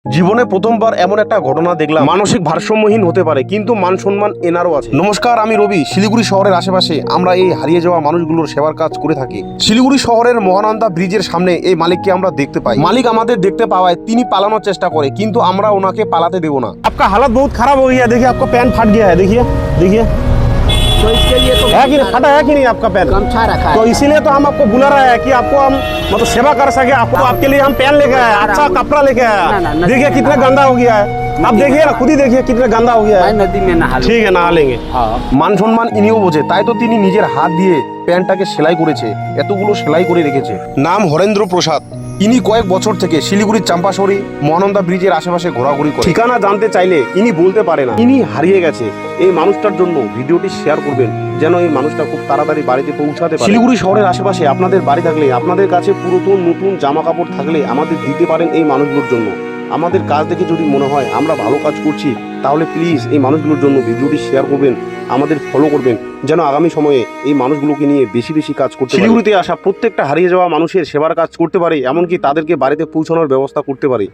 জীবনে প্রথমবার এমন একটা ঘটনা দেখলাম, মানসিক ভারসাম্যহীন হতে পারে কিন্তু মান সম্মান এনারও আছে। নমস্কার, আমি রবি। শিলিগুড়ি শহরের আশেপাশে আমরা এই হারিয়ে যাওয়া মানুষগুলোর সেবার কাজ করে থাকি। শিলিগুড়ি শহরের মহানন্দা ব্রিজের সামনে এই মালিককে আমরা দেখতে পাই। মালিক আমাদের দেখতে পাওয়ায় তিনি পালানোর চেষ্টা করে, কিন্তু আমরা ওনাকে পালাতে দেব না। आपका हालत बहुत खराब हो गया है, देखिए आपका पैन फट गया है, देखिए देखिए तो इसके लिए तो है कि नहीं, फटा है कि नहीं आपका पैन? गमछा रखा तो है। इसीलिए तो हम आपको बुला रहे हैं कि आपको हम मतलब सेवा कर सके। आपको आपके लिए हम पैन लेके आए, अच्छा कपड़ा लेके आए। ना, देखिए कितना गंदा हो गया है, आप देखिए ना, खुद ही देखिए कितना गंदा हो गया मैं है। नदी में नहा लूं। ঠিক আছে, নहा लेंगे। মান সম্মান ইনিও বোঝে, তাই তো তিনি নিজের হাত দিয়ে প্যান্টটাকে সেলাই করেছে, এতগুলো সেলাই করে রেখেছে। নাম হরেন্দ্র প্রসাদ। ইনি কয়েক বছর থেকে শিলিগুড়ির চাম্পাশরি মহানন্দা ব্রিজের আশেপাশে ঘোরাঘুরি করে। ঠিকানা জানতে চাইলে ইনি বলতে পারে না, ইনি হারিয়ে গেছে। এই মানুষটার জন্য ভিডিওটি শেয়ার করবেন, যেন এই মানুষটা খুব তাড়াতাড়ি বাড়িতে পৌঁছাতে পারে। শিলিগুড়ি শহরের আশেপাশে আপনাদের বাড়ি থাকলে, আপনাদের কাছে পুরাতন নতুন জামা কাপড় থাকলে আমাদের দিতে পারেন এই মানুষগুলোর জন্য। আমাদের কাজ দেখে যদি মনে হয় আমরা ভালো কাজ করছি, তাহলে প্লিজ এই মানুষগুলোর জন্য ভিডিওটি শেয়ার করবেন, আমাদের ফলো করবেন, যেন আগামী সময়ে এই মানুষগুলোকে নিয়ে বেশি বেশি কাজ করতে পারি। শিলিগুড়িতে আসা প্রত্যেকটা হারিয়ে যাওয়া মানুষের সেবার কাজ করতে পারে, এমনকি তাদেরকে বাড়িতে পৌঁছানোর ব্যবস্থা করতে পারে।